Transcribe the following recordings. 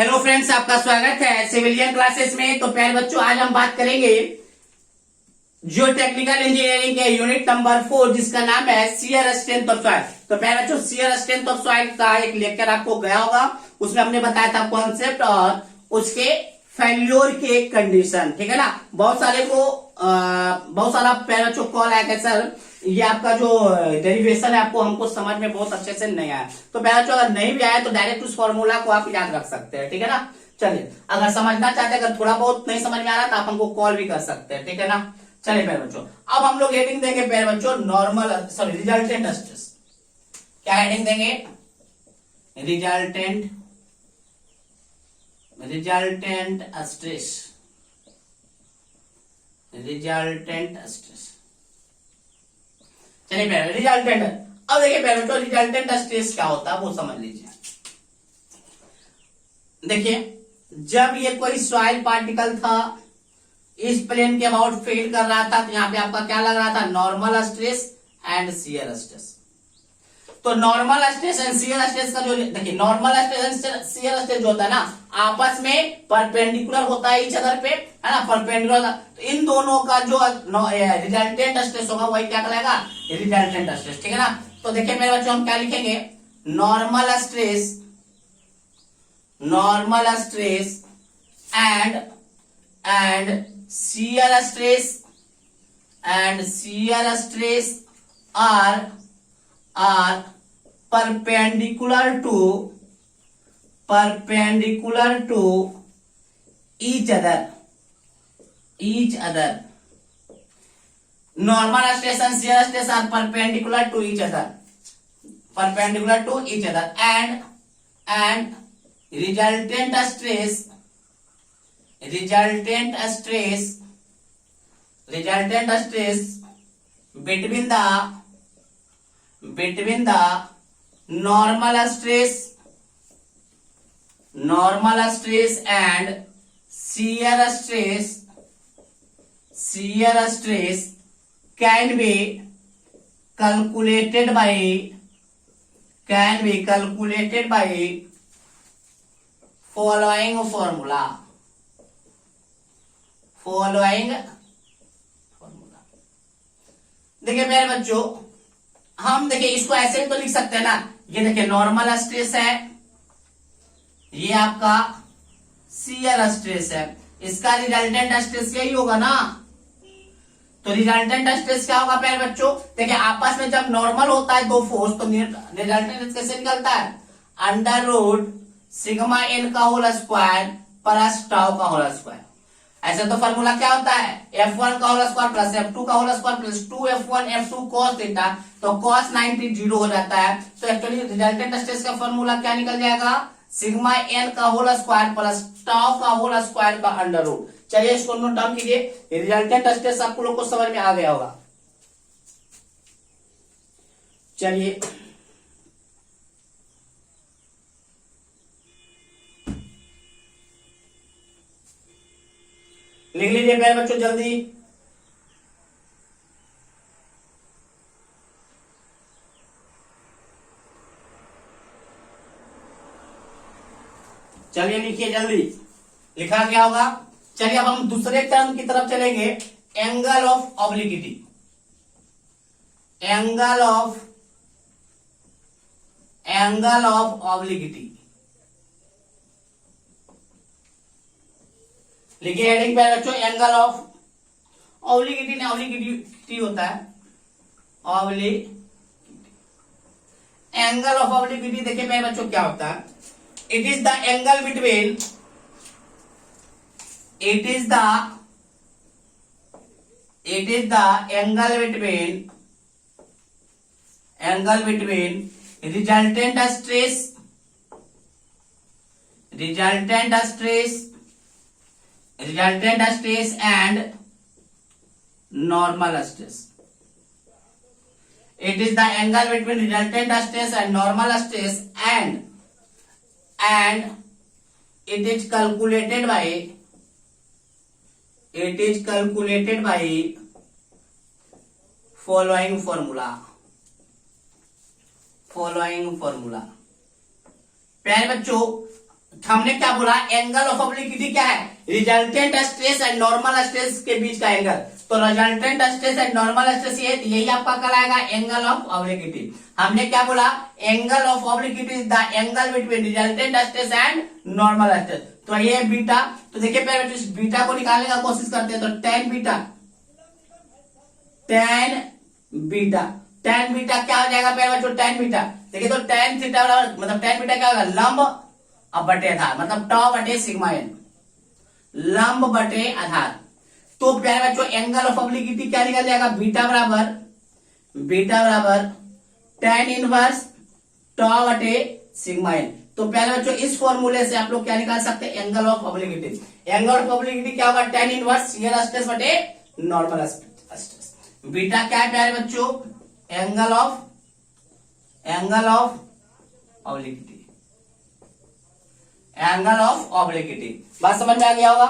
Hello friends, आपका स्वागत है सिविलियन क्लासेस में। तो प्यारे बच्चों, आज हम बात करेंगे जियो टेक्निकल इंजीनियरिंग के यूनिट नंबर 4, जिसका नाम है शियर स्ट्रेंथ ऑफ सॉइल। तो प्यारे बच्चों, शियर स्ट्रेंथ ऑफ सॉइल का एक लेक्चर आपको गया होगा, उसमें हमने बताया था कॉन्सेप्ट और उसके फेल्योर के कंडीशन। ठीक है ना। बहुत सारा प्यारे बच्चों कॉल आया कि सर ये आपका जो डेरिवेशन है आपको हमको समझ में बहुत अच्छे से नहीं आया। तो प्यारे बच्चों, अगर नहीं भी आया तो डायरेक्ट उस फॉर्मूला को आप याद रख सकते हैं। ठीक है ना। चलिए, अगर समझना चाहते हैं, अगर थोड़ा बहुत नहीं समझ में आ रहा तो आप हमको कॉल भी कर सकते हैं। ठीक है ना। चलिए प्यारे बच्चों, अब हम लोग हेडिंग देंगे प्यारे बच्चों रिजल्टेंट स्ट्रेस। क्या हेडिंग देंगे? Resultant stress. Resultant stress. चलिए प्यारे, रिजल्टेंट। अब देखिए प्यारे बच्चों, रिजल्टेंट स्ट्रेस क्या होता है वो समझ लीजिए। देखिए, जब ये कोई सॉइल पार्टिकल था, इस प्लेन के अबाउट फेल कर रहा था, तो यहां पे आपका क्या लग रहा था? Normal stress and shear stress. तो normal stress and shear stress का जो देखिए, normal stress and shear stress जो होता है ना, आपस में परपेंडिकुलर होता है इच अदर पे, है ना, परपेंडिकुलर। तो इन दोनों का जो रिजल्टेंट स्ट्रेस होगा वही क्या कहलाएगा? Resultant stress. ठीक है ना। तो देखिए मेरे बच्चों, हम क्या लिखेंगे? Normal stress and shear stress are perpendicular to each other. Normal stress and shear stress are perpendicular to each other, and resultant stress between the normal stress and shear stress can be calculated by following formula. देखिए मेरे बच्चों, हम देखिए इसको ऐसे तो लिख सकते हैं ना। ये देखिए नॉर्मल स्ट्रेस है, ये आपका शियर स्ट्रेस है, इसका रिजल्टेंट स्ट्रेस यही होगा ना। तो रिजल्टेंट स्ट्रेस क्या होगा प्यारे बच्चों? देखिए आपस में जब नॉर्मल होता है दो फोर्स, तो रिजल्टेंट कैसे निकलता है? अंडर रूट सिग्मा एन का होल स्क्वायर प्लस टाउ का होल स्क्वायर। ऐसे तो फॉर्मूला क्या होता है? F1 का होल स्क्वायर प्लस F2 का whole square plus 2F1 F2 cos थीटा। तो cos 90 जीरो हो जाता है। तो एक्चुअली रिजल्टेंट स्ट्रेस का फॉर्मूला क्या निकल जाएगा? सिग्मा एन का होल स्क्वायर प्लस टाउ का होल स्क्वायर का अंडर रूट। चलिए इसको नोट डाउन कीजिए। रिजल्टेंट स्ट्रेस आपको लोग को समझ में आ गया होगा। चलिए लिख लीजिए प्यारे बच्चों जल्दी। चलिए लिखिए जल्दी। लिखा क्या होगा? चलिए अब हम दूसरे टर्म की तरफ चलेंगे। Angle of obliquity. Angle of obliquity लिखिए हेडिंग पे बच्चों, एंगल ऑफ ऑब्लिक्विटी होता है। एंगल ऑफ ऑब्लिक्विटी देखिए मेरे बच्चों क्या होता है? It is the angle between resultant stress and normal stress. It is the angle between resultant stress and normal stress, and it is calculated by following formula. प्यारे बच्चों, हमने क्या बोला, एंगल ऑफ ऑब्लिक्विटी क्या है, resultant stress and normal stress के बीच का angle. तो resultant stress and normal stress ये यही आपका कहलाएगा एंगल ऑफ ऑब्लिक्विटी। हमने क्या बोला, angle of obliquity is the angle between resultant stress and normal stress. तो ये बीटा, तो देखिए पहले इस बीटा को निकालने का कोशिश करते हैं। तो टेन बीटा क्या हो जाएगा पहले बच्चों, टेन बीटा। देखिए तो टेन थीटा मतलब टेन बीटा क्या होगा, लंब अब बटे आधार, मतलब टॉ बटे सिग्मा एन, लंब बटे आधार। तो प्यारे बच्चों एंगल ऑफ ऑब्लिक्विटी क्या निकल जाएगा, बीटा बराबर टेन इनवर्स टॉ बटे सिग्मा एन। तो प्यारे बच्चों इस फॉर्मूले से आप लोग क्या निकाल सकते हैं, angle of obliquity. Angle of obliquity क्या होगा, टेन इनवर्स शियर स्ट्रेस बटे नॉर्मल स्ट्रेस। बीटा क्या है प्यारे बच्चों, angle of obliquity, angle of obliquity. बात समझ में आ गया होगा,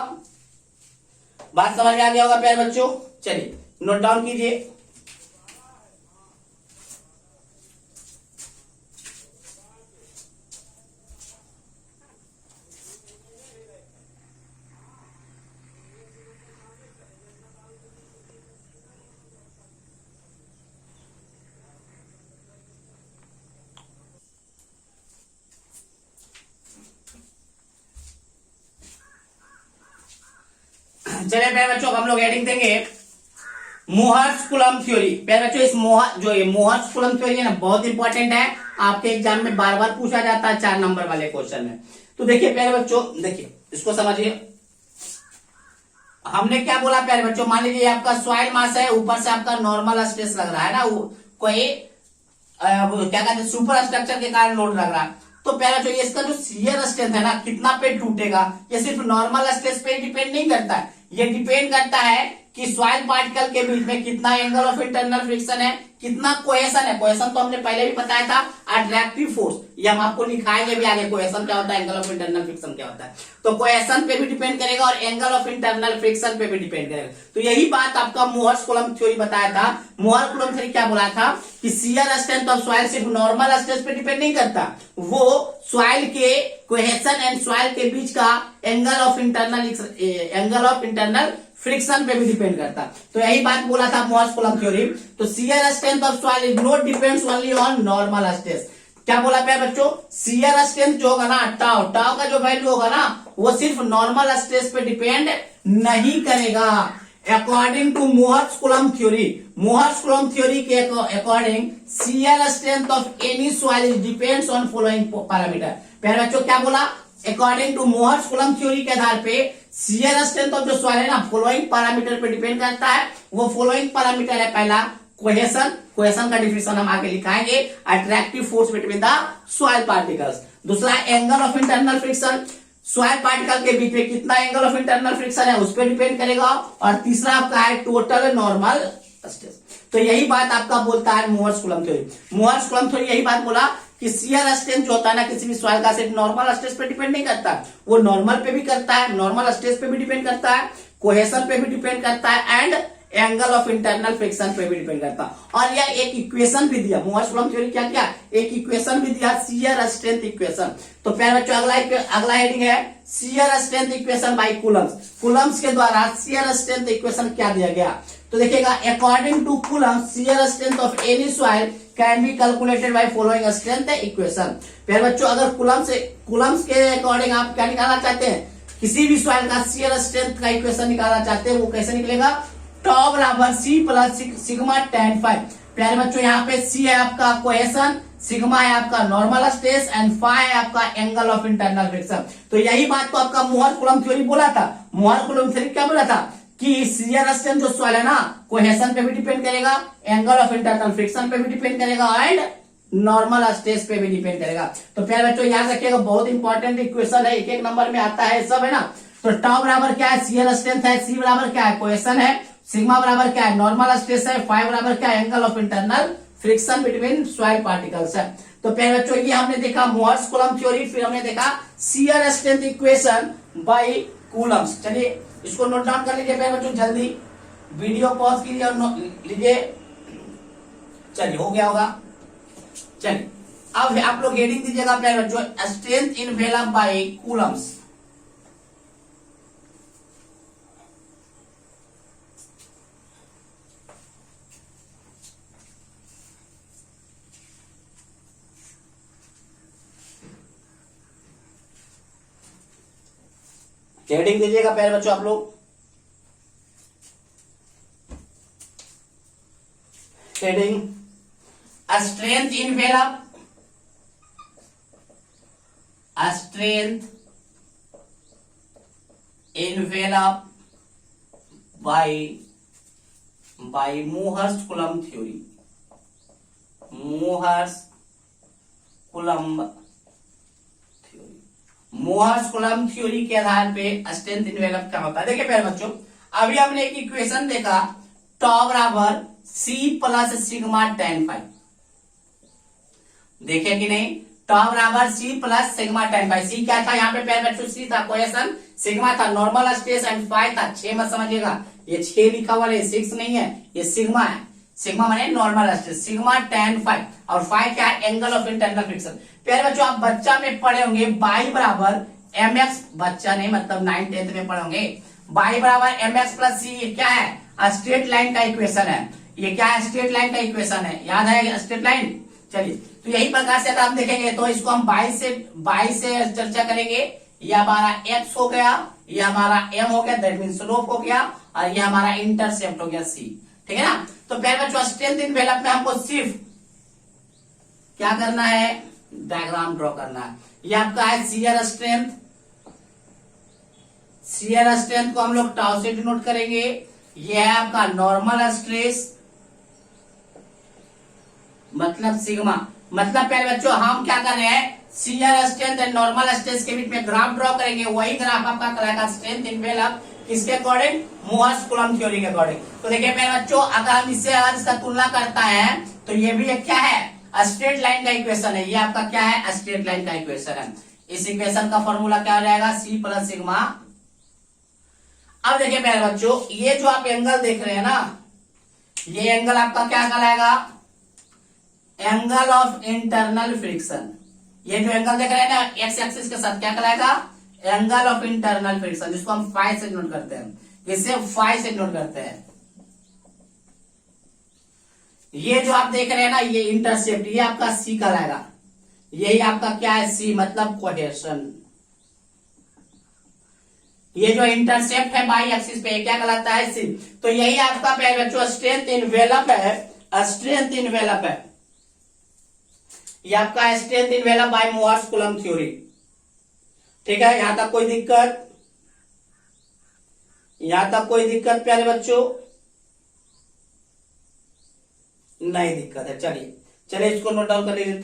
प्यारे बच्चों। चलिए नोट डाउन कीजिए। चलिए प्यारे बच्चों हम लोग हेडिंग देंगे मोहर्स कूलम्ब थ्योरी। प्यारे बच्चों इस मोहर्स कूलम्ब थ्योरी है ना, बहुत इंपॉर्टेंट है, आपके एग्जाम में बार बार पूछा जाता है 4 नंबर वाले क्वेश्चन में। तो देखिए प्यारे बच्चों, देखिए इसको समझिए। हमने क्या बोला प्यारे बच्चों, मान लीजिए आपका सॉइल मास है, ऊपर से आपका नॉर्मल स्ट्रेस लग रहा है ना, कोई क्या कहते हैं सुपर स्ट्रक्चर के कारण लोड लग रहा है। तो प्यारे बच्चों इसका जो शियर स्ट्रेंथ है ना, कितना पे टूटेगा, ये सिर्फ नॉर्मल स्ट्रेस पे डिपेंड नहीं करता है, ये डिपेंड करता है कि सॉइल पार्टिकल के बीच में कितना एंगल ऑफ इंटरनल फ्रिक्शन है, कितना कोहेशन है। कोहेशन तो हमने पहले भी बताया था, अट्रैक्टिव फोर्स, ये हम आपको लिखाएंगे भी आगे, कोहेशन क्या होता है, एंगल ऑफ इंटरनल फ्रिक्शन क्या होता है। तो कोहेशन पे भी डिपेंड करेगा और एंगल ऑफ इंटरनल फ्रिक्शन पे भी डिपेंड करेगा। तो यही बात आपका मोहर्स कूलम्ब थ्योरी बताया था। मोहर्स कूलम्ब थ्योरी क्या बोला था कि शियर स्ट्रेंथ ऑफ सॉइल सिर्फ नॉर्मल स्ट्रेस पे डिपेंड नहीं करता, वो सॉइल के कोहेशन एंड सॉइल के बीच का एंगल ऑफ इंटरनल फ्रिक्शन पे भी डिपेंड करता। तो यही बात बोला था मोहर्स कूलम्ब थ्योरी। तो shear strength of soil is not depends only on normal stress. क्या बोला प्यारे बच्चों, शियर स्ट्रेंथ जो होगा ना, टाउ का जो वैल्यू होगा ना, वो सिर्फ नॉर्मल स्ट्रेस पे डिपेंड नहीं करेगा। According to Mohr's Coulomb theory के according shear strength of any soil depends on following parameter. प्यारे बच्चों क्या बोला, according to Mohr's Coulomb theory के आधार पे शियर स्ट्रेंथ ऑफ जो सॉइल है ना, फॉलोइंग पैरामीटर पे डिपेंड करता है। वो फॉलोइंग पैरामीटर है, पहला कोहेशन का डिफिनेशन हम आगे लिखाएंगे, attractive force between the soil particles. दूसरा angle of internal friction, soil particle के बीच में कितना एंगल ऑफ इंटरनल फ्रिक्शन है उस पर डिपेंड करेगा। और तीसरा आपका है टोटल नॉर्मल स्ट्रेस। तो यही बात आपका बोलता है मोहर्स कूलम्ब थ्योरी। यही बात बोला कि शियर स्ट्रेंथ जो होता है ना किसी भी सॉइल का, सिर्फ नॉर्मल स्ट्रेस पे डिपेंड नहीं करता, वो नॉर्मल पे भी करता है, नॉर्मल स्ट्रेस पे भी डिपेंड करता है, कोहेशन पे भी डिपेंड करता है and angle of internal friction पे भी डिपेंड करता है। और यह एक इक्वेशन भी दिया, मोहर्स कूलम्ब थ्योरी क्या किया, एक इक्वेशन भी दिया, शियर स्ट्रेंथ इक्वेशन। तो प्यारे बच्चों अगला हेडिंग है shear strength equation by Coulomb's के द्वारा शियर स्ट्रेंथ इक्वेशन क्या दिया गया। तो देखिएगा, according to Coulomb's shear strength of any soil can be calculated by following strength equation. प्यारे बच्चों अगर कूलम्ब्स के अकॉर्डिंग आप क्या निकालना चाहते हैं, किसी भी सॉइल का शियर स्ट्रेंथ का इक्वेशन निकालना चाहते हैं, वो कैसे निकलेगा, टॉ बराबर C plus sigma tan phi. प्यारे बच्चों यहाँ पे सी है आपका कोहेशन, सिग्मा है आपका नॉर्मल स्ट्रेस एंड फाई है आपका एंगल ऑफ इंटरनल फ्रिक्शन। तो यही बात तो आपका मोहर्स कूलम्ब थ्योरी बोला था। मोहर्स कूलम्ब थ्योरी क्या बोला था कि शियर स्ट्रेंथ जो सॉइल है ना, कोहेशन पे भी डिपेंड करेगा, एंगल ऑफ इंटरनल फ्रिक्शन पे भी डिपेंड करेगा एंड नॉर्मल स्ट्रेस पे भी डिपेंड करेगा। तो प्यारे बच्चों याद रखिएगा, बहुत इंपॉर्टेंट इक्वेशन है, एक नंबर में आता है सब, है ना। तो टॉ बराबर क्या है, शियर स्ट्रेंथ है, सी बराबर क्या है, कोहेशन है, सिग्मा बराबर क्या है, नॉर्मल स्ट्रेस है, फाई बराबर क्या है, angle of internal friction between soil particles है। तो प्यारे बच्चों ये हमने देखा मोहर्स कूलम्ब थ्योरी, फिर हमने देखा shear strength equation by Coulomb's. चलिए इसको नोट डाउन कर लीजिए प्यारे बच्चों, जल्दी वीडियो पॉज कीजिए और लीजिए। चलिए हो गया होगा। चलिए अब आप लोग हेडिंग दीजिएगा प्यारे बच्चों, strength envelope by Coulomb's. Heading दीजिएगा प्यारे बच्चों आप लोग, heading strength envelope, strength enveloped by Mohr's-Coulomb theory, Mohr's-Coulomb theory के आधार पे स्ट्रेंथ इनवेलप क्या होता है। देखिए प्यारे बच्चों, अभी हमने एक इक्वेशन देखा, टॉ बराबर C plus sigma tan five, देखे कि नहीं, टॉ बराबर C plus sigma tan five. C क्या था यहाँ पे प्यारे बच्चों, C था कोहेशन, सिग्मा था नॉर्मल स्ट्रेस एंड फाइव था 6 मत समझिएगा, ये 6 लिखा हुआ है, 6 नहीं है, ये सिग्मा है, सिग्मा माने normal stress, sigma tan five, और फाइव क्या है, एंगल ऑफ इंटरनल फ्रिक्शन। प्यारे बच्चों आप बच्चा में पढ़े होंगे बाई बराबर mx, बच्चा नहीं मतलब 9th में पढ़े होंगे, बाई बराबर mx प्लस c, क्या है, स्ट्रेट लाइन का इक्वेशन है, ये क्या है, स्ट्रेट लाइन का इक्वेशन है, याद है स्ट्रेट लाइन। चलिए तो यही प्रकार से अगर आप देखेंगे तो इसको हम बाई से चर्चा करेंगे, ये हमारा x हो गया, ये हमारा m हो गया, दैट मीन स्लोप हो गया, और ये हमारा इंटरसेप्ट हो गया c, ठीक है ना। तो प्यारे बच्चों स्ट्रेंथ इनवेलप में हमको सिर्फ क्या करना है, डायग्राम ड्रॉ करना है। ये आपका है शियर स्ट्रेंथ, शियर स्ट्रेंथ को हम लोग टाउ से डिनोट करेंगे। ये है आपका नॉर्मल स्ट्रेस मतलब सिग्मा, मतलब प्यारे बच्चों हम क्या कर रहे हैं, shear strength and normal stress के बीच में ग्राफ ड्रॉ करेंगे, वही ग्राफ आपका कहलाएगा स्ट्रेंथ इनवेलप, किसके अकॉर्डिंग, मोहर्स-कूलम्ब थ्योरी के अकॉर्डिंग। तो देखिए प्यारे बच्चों अगर हम इससे अगर इसका तुलना करता है तो ये भी एक क्या है, स्ट्रेट लाइन का इक्वेशन है, ये आपका क्या है, स्ट्रेट लाइन का इक्वेशन है। इस इक्वेशन का फॉर्मूला क्या हो जाएगा, C प्लस सिग्मा। अब देखिए प्यारे बच्चों ये जो आप एंगल देख रहे हैं ना, ये एंगल आपका क्या कहलाएगा, एंगल ऑफ इंटरनल फ्रिक्शन। ये जो एंगल देख रहे हैं ना एक्स एक्सिस के साथ, क्या कहलाएगा, एंगल ऑफ इंटरनल फ्रिक्शन, जिसको हम फाई से नोट करते हैं, इसे फाई से नोट करते हैं। ये जो आप देख रहे हैं ना ये इंटरसेप्ट, ये आपका C कहलाएगा, यही आपका क्या है, C मतलब कोहेशन। ये जो इंटरसेप्ट है बाई एक्सिस पे क्या कहलाता है, C। तो यही आपका प्यारे बच्चों स्ट्रेंथ इनवेलप है, स्ट्रेंथ इनवेलप है, ये आपका strength envelope by Mohr's Coulomb theory, ठीक है। यहां तक कोई दिक्कत, यहां तक कोई दिक्कत प्यारे बच्चों, नहीं दिक्कत है। चलिए चलिए इसको नोट डाउन कर लीजिए।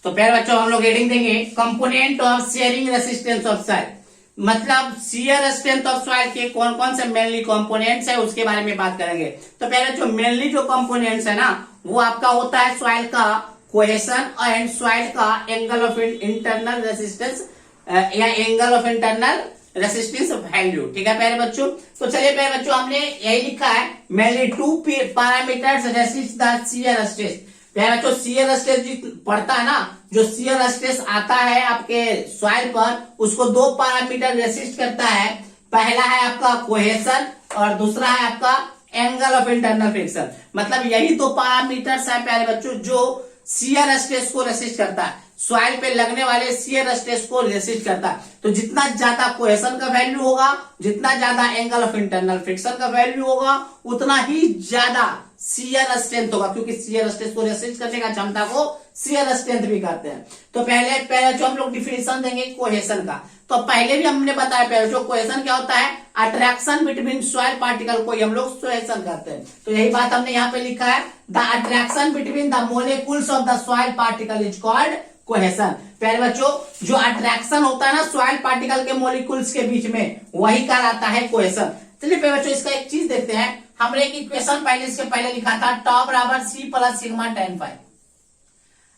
तो प्यारे बच्चों हम लोग हेडिंग देंगे component of sharing resistance of soil, मतलब शियर स्ट्रेंथ ऑफ सॉइल के कौन कौन से मेनली कंपोनेंट्स है उसके बारे में बात करेंगे। तो पहले जो मेनली जो कंपोनेंट्स है ना वो आपका होता है सॉइल का कोहेशन एंड सॉइल का एंगल ऑफ इंटरनल रेसिस्टेंस या angle of internal resistance value, ठीक है प्यारे बच्चों। तो चलिए प्यारे बच्चों हमने यही लिखा है mainly 2 parameters resist the shear stress. प्यारे बच्चों शियर स्ट्रेस पड़ता है ना, जो शियर स्ट्रेस आता है आपके सॉइल पर उसको 2 पैरामीटर रेसिस्ट करता है, पहला है आपका कोहेशन और दूसरा है आपका एंगल ऑफ इंटरनल फ्रिक्शन। मतलब यही 2 पैरामीटर्स है प्यारे बच्चों जो शियर स्ट्रेस को रेसिस्ट करता है, सॉइल पे लगने वाले शियर स्ट्रेस को रेसिस्ट करता है। तो जितना ज्यादा कोहेशन का वैल्यू होगा, जितना ज्यादा एंगल ऑफ इंटरनल फ्रिक्शन का वैल्यू होगा, उतना ही ज्यादा शियर स्ट्रेंथ होगा, क्योंकि शियर स्ट्रेस को रेसिस्ट करने का क्षमता को शियर स्ट्रेंथ भी कहते हैं। तो पहले जो हम लोग डिफिनेशन देंगे कोहेशन का, तो पहले भी हमने बताया पहले जो कोहेशन क्या होता है, अट्रैक्शन बिटवीन सॉइल पार्टिकल को हम लोग कोहेशन कहते हैं। तो यही बात हमने यहाँ पे लिखा है, the attraction between the molecules of the soil particle is called cohesion. प्यारे बच्चों जो अट्रैक्शन होता है ना सॉइल पार्टिकल के मोलिक्यूल्स के बीच में, वही कहलाता है कोहेशन। चलिए प्यारे बच्चों इसका एक चीज देखते हैं, हमने एक इक्वेशन पहले इसके पहले लिखा था, टॉ बराबर C plus sigma tan phi.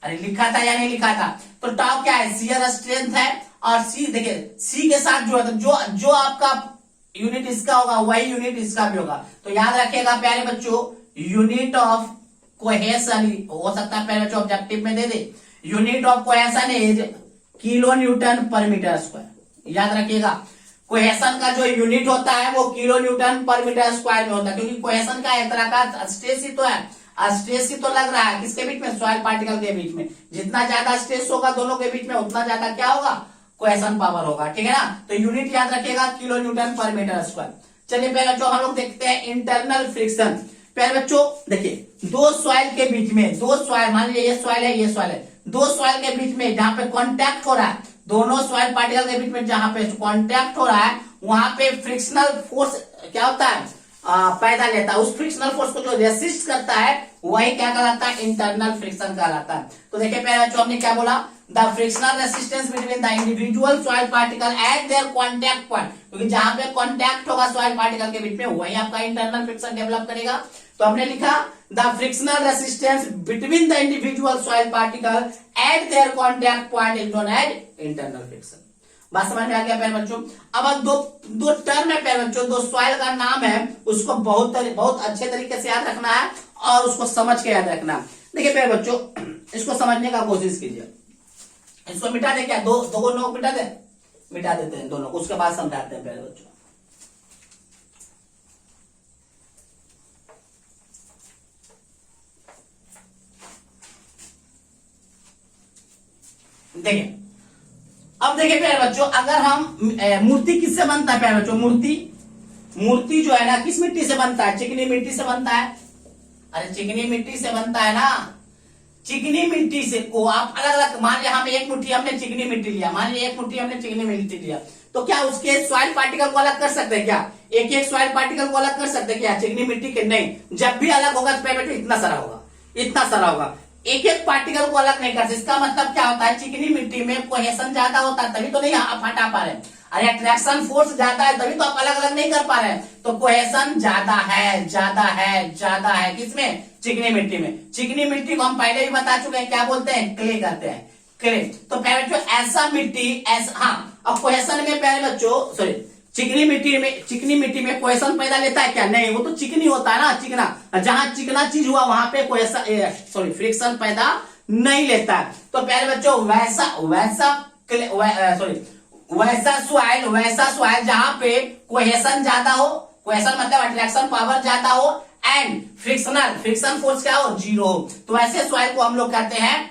अरे लिखा था या नहीं लिखा था? तो टॉ क्या है? शियर स्ट्रेंथ है, और सी देखिए सी के साथ जो है जो जो आपका यूनिट इसका होगा वही यूनिट इसका भी होगा। तो याद रखिएगा प्यारे बच्चों, यूनिट ऑफ कोहेशन हो सकता है प्यारे बच्चों ऑब्जेक्टिव में दे दे, unit of cohesion is kilo newton per metre square. याद रखिएगा कोहेशन का जो यूनिट होता है वो kilo newton per metre square में होता है, क्योंकि कोहेशन का एक तरह का स्ट्रेस ही तो है। स्ट्रेस ही तो लग रहा है किसके बीच में? सॉइल पार्टिकल के बीच में। जितना ज्यादा स्ट्रेस होगा दोनों के बीच में उतना ज्यादा क्या होगा? कोहेशन पावर होगा। ठीक है ना? तो यूनिट याद रखिएगा kilo newton per metre square. चलिए प्यारे बच्चों हम लोग देखते हैं इंटरनल फ्रिक्शन। प्यारे बच्चों देखिए दो सॉइल के बीच में, दो सॉइल मान लीजिए ये सॉइल है ये सॉइल है, दो सॉइल के बीच में जहां पे कांटेक्ट हो रहा है, दोनों सॉइल पार्टिकल के बीच में जहां पे कांटेक्ट हो रहा है वहां पे फ्रिक्शनल फोर्स क्या होता है? पैदा लेता है। उस फ्रिक्शनल फोर्स को जो रेसिस्ट करता है वही क्या कहलाता है? इंटरनल फ्रिक्शन कहलाता है। तो देखिए प्यारे बच्चों हमने क्या बोला? The frictional resistance between the individual soil particle at their contact point, क्योंकि जहां पे कांटेक्ट होगा सॉइल पार्टिकल के बीच में वही आपका इंटरनल फ्रिक्शन डेवलप करेगा। तो हमने लिखा the frictional resistance between the individual soil particle at their contact point is known as internal friction. बात समझ में आ गया प्यारे बच्चों? अब दो टर्म है प्यारे बच्चों, दो सॉइल का नाम है, उसको बहुत अच्छे तरीके से याद रखना है और उसको समझ के याद रखना है। देखिए प्यारे बच्चों इसको समझने का कोशिश कीजिए। इसको मिटा दे क्या? दो नोक मिटा देते हैं दोनों, उसके बाद समझाते हैं प्यारे बच्चों। देखिए अब देखिए प्यारे बच्चों, अगर हम मूर्ति किससे बनता है प्यारे बच्चों? मूर्ति जो है ना किस मिट्टी से बनता है? चिकनी मिट्टी से बनता है। अरे चिकनी मिट्टी से बनता है ना। चिकनी मिट्टी से को आप अलग अलग मान लिया, हम एक मुट्ठी हमने चिकनी मिट्टी लिया, मान लिया एक मुट्ठी हमने चिकनी मिट्टी लिया, तो क्या उसके सॉइल पार्टिकल को अलग कर सकते हैं क्या? एक एक सॉइल पार्टिकल को अलग कर सकते हैं क्या चिकनी मिट्टी के? नहीं। जब भी अलग होगा तो प्यारे बच्चों इतना सारा होगा, इतना सारा होगा, एक एक पार्टिकल को अलग नहीं कर सकते। इसका मतलब क्या होता है? चिकनी मिट्टी में कोहेशन ज्यादा होता है तभी तो नहीं आप हटा पा रहे हैं। अरे अट्रैक्शन फोर्स ज्यादा है तभी तो आप अलग अलग नहीं कर पा रहे हैं। तो कोहेशन ज्यादा है किसमें? चिकनी मिट्टी में। चिकनी मिट्टी को हम पहले भी बता चुके हैं क्या बोलते हैं? क्ले कहते हैं, क्ले। तो प्यारे बच्चों ऐसा मिट्टी ऐसा, हाँ अब कोहेशन में प्यारे बच्चों सॉरी चिकनी मिट्टी में कोहेशन पैदा लेता है क्या? नहीं, वो तो चिकनी होता है ना, चिकना। जहां चिकना चीज हुआ वहां पे कोहेशन फ्रिक्शन पैदा नहीं लेता है। तो प्यारे बच्चों वैसा सॉइल जहां पे कोहेशन ज्यादा हो, कोहेशन मतलब अट्रैक्शन पावर ज्यादा हो, एंड फ्रिक्शन फोर्स क्या हो? जीरो हो, तो ऐसे सॉइल को हम लोग कहते हैं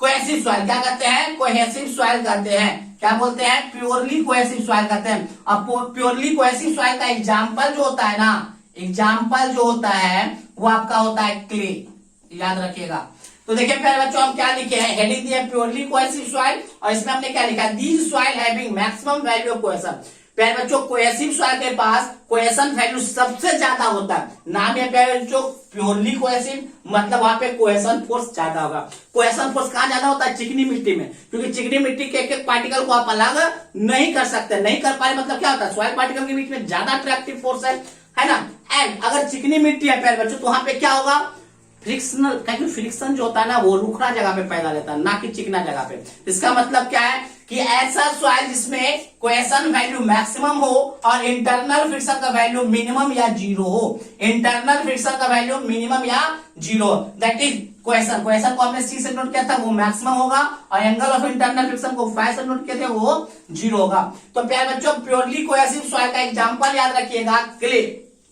कोहेसिव सॉइल। क्या कहते हैं? कोहेसिव सॉइल कहते हैं। क्या बोलते हैं? प्योरली कोहेसिव सॉइल कहते हैं। अब प्योरली कोहेसिव सॉइल का एग्जाम्पल जो होता है ना, एग्जाम्पल जो होता है वो आपका होता है क्ले। याद रखिएगा। तो देखिए प्यारे बच्चों हम क्या लिखे हैं? हेडिंग दिया प्योरली कोहेसिव सॉइल, और इसमें हमने क्या लिखा है? These soil having maximum value of cohesion. प्यारे बच्चों कोहेसिव सॉइल के पास कोहेशन वैल्यू सबसे ज्यादा होता है। नाम है प्यारे बच्चों प्योरली कोहेसिव, मतलब वहां पे कोहेशन फोर्स ज्यादा होगा। कोहेशन फोर्स कहां ज्यादा होता है? चिकनी मिट्टी में, क्योंकि चिकनी मिट्टी के एक एक पार्टिकल को आप अलग नहीं कर सकते। नहीं कर पाए मतलब क्या होता है? सॉइल पार्टिकल के बीच में ज्यादा अट्रैक्टिव फोर्स है ना। एंड अगर चिकनी मिट्टी है प्यारे बच्चों तो वहां पे क्या होगा? फ्रिक्शनल, क्योंकि फ्रिक्शन जो होता है ना वो रुखड़ा जगह पे पैदा लेता है, ना कि चिकना जगह पे। इसका मतलब क्या है कि ऐसा सॉइल जिसमें कोहेशन वैल्यू मैक्सिमम हो और इंटरनल फ्रिक्शन का वैल्यू मिनिमम या जीरो हो। इंटरनल फ्रिक्शन का वैल्यू मिनिमम या जीरो, दैट इज कोहेशन को हमने सी से नोट किया था वो मैक्सिमम होगा, और एंगल ऑफ इंटरनल फ्रिक्शन को फाइव से नोट किए थे वो जीरो होगा। तो प्यारे बच्चों प्योरली कोहेसिव सॉइल का एग्जाम्पल याद रखिएगा क्ले।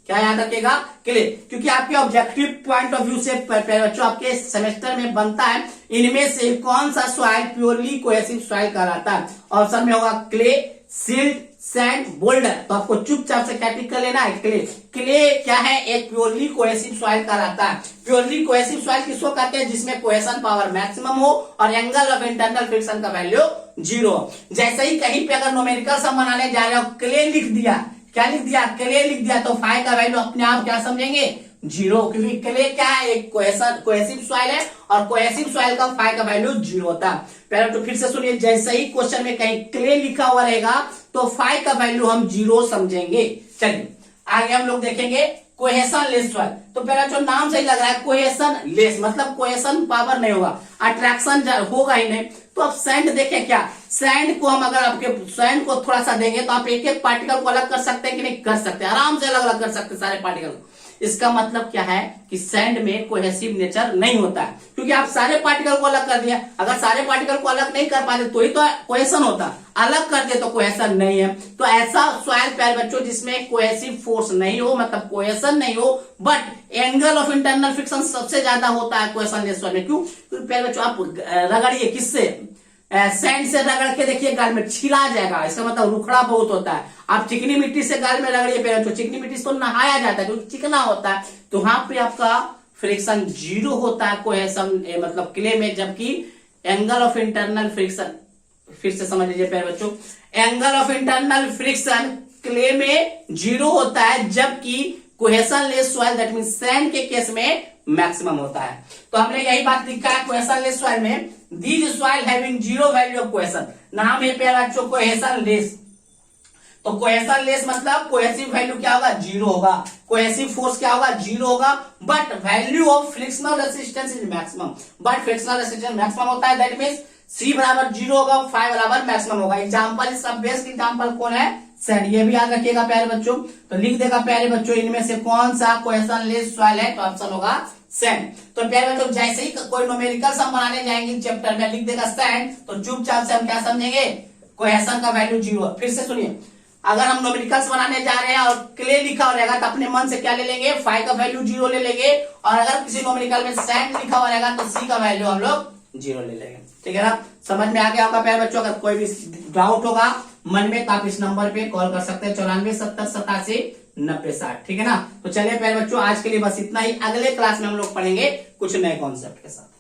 क्या याद रखिएगा? क्ले। क्योंकि आपके ऑब्जेक्टिव पॉइंट ऑफ व्यू से बच्चों आपके सेमेस्टर में बनता है इनमें से कौन सा सॉइल प्योरली कोहेसिव सॉइल कहलाता है। ऑप्शन में होगा क्ले, सिल्ट, सैंड, बोल्डर। तो आपको चुपचाप से क्या टिक कर लेना है? क्ले। क्ले क्या है? एक प्योरली कोहेसिव सॉइल कहलाता है। प्योरली कोहेसिव सॉइल किसको कहते हैं? जिसमें कोहेशन पावर मैक्सिमम हो और एंगल ऑफ इंटरनल फ्रिक्शन का वैल्यू जीरो। जैसे ही कहीं पे अगर न्यूमेरिकल सम बनाने जा रहे हो क्ले लिख दिया, क्या लिख दिया? क्ले लिख दिया, तो फाई का वैल्यू अपने आप क्या समझेंगे? जीरो, क्योंकि क्ले क्या है? एक कोहेसिव सॉइल है और कोहेसिव सॉइल का फाई का वैल्यू जीरो होता है। पहले तो फिर से सुनिए, जैसे ही क्वेश्चन में कहीं क्ले लिखा हुआ रहेगा तो फाई का वैल्यू हम जीरो समझेंगे। चलिए आगे हम लोग देखेंगे कोहेशन लेस सॉइल। तो पहला जो नाम सही लग रहा है कोहेशन लेस, मतलब कोहेशन पावर नहीं होगा, अट्रैक्शन होगा ही नहीं। तो अब सैंड देखें क्या, सैंड को हम अगर आपके सैंड को थोड़ा सा देंगे तो आप एक एक पार्टिकल को अलग कर सकते हैं कि नहीं, कर सकते हैं, आराम से अलग अलग कर सकते हैं सारे पार्टिकल को। इसका मतलब क्या है कि सैंड में कोहेसिव नेचर नहीं होता है, क्योंकि आप सारे पार्टिकल को अलग कर दिया। अगर सारे पार्टिकल को अलग नहीं कर पाते तो ही तो कोहेशन होता, अलग कर दे तो कोहेशन नहीं है। तो ऐसा सॉइल प्यारे बच्चों जिसमें कोहेसिव फोर्स नहीं हो, मतलब कोहेशन नहीं हो, but angle of internal friction सबसे ज्यादा होता है कोहेशन लेस सॉइल में। क्यों? क्योंकि प्यारे बच्चों आप रगड़िए किससे, सैंड से रगड़ के देखिए गाल में छिला जाएगा, इसका मतलब रुखड़ा बहुत होता है। आप चिकनी मिट्टी से गाल में रगड़िए पैर, तो चिकनी मिट्टी से तो नहाया जाता है क्योंकि चिकना होता है, तो वहां पे आपका फ्रिक्शन जीरो होता है कोहेशन मतलब क्ले में, जबकि एंगल ऑफ इंटरनल फ्रिक्शन, फिर से समझ लीजिए प्यारे बच्चों, angle of internal friction clay में जीरो होता है, जबकि cohesion less soil that means sand के केस में मैक्सिमम होता है। तो हमने यही बात लिखा है कोहेशन लेस सॉइल में, these soil having zero value of cohesion, नाम है प्यारे बच्चों कोहेशन लेस। तो कोहेशन लेस मतलब कोहेसिव वैल्यू क्या होगा, जीरो होगा, कोहेसिव फोर्स क्या होगा, जीरो होगा, but value of frictional resistance is maximum, but frictional resistance maximum होता है, दैट मींस C बराबर जीरो होगा, फाइव बराबर मैक्सिमम होगा। एग्जाम्पल, इसका बेस्ट एग्जाम्पल कौन है, सैंड, ये भी याद रखिएगा प्यारे बच्चों। तो लिख देगा प्यारे बच्चों इनमें से कौन सा कोहेशन लेस सॉइल है, तो ऑप्शन होगा सैंड। तो प्यारे बच्चों जैसे ही कोई न्यूमेरिकल्स हम बनाने जाएंगे चैप्टर में, लिख देगा सैंड, तो चुपचाप से हम क्या समझेंगे, कोहेशन का वैल्यू जीरो। फिर से सुनिए, अगर हम न्यूमेरिकल्स बनाने जा रहे हैं और क्ले लिखा हो रहेगा तो अपने मन से क्या ले लेंगे, फाइव का वैल्यू जीरो ले लेंगे, और अगर किसी न्यूमेरिकल में सैंड लिखा हुआ रहेगा तो C का वैल्यू हम लोग जीरो ले लेंगे। ठीक है ना, समझ में आ गया आपका प्यारे बच्चों। अगर कोई भी डाउट होगा मन में तो आप इस नंबर पे कॉल कर सकते हैं, 9470879060। ठीक है ना, तो चलिए प्यारे बच्चों आज के लिए बस इतना ही, अगले क्लास में हम लोग पढ़ेंगे कुछ नए कॉन्सेप्ट के साथ।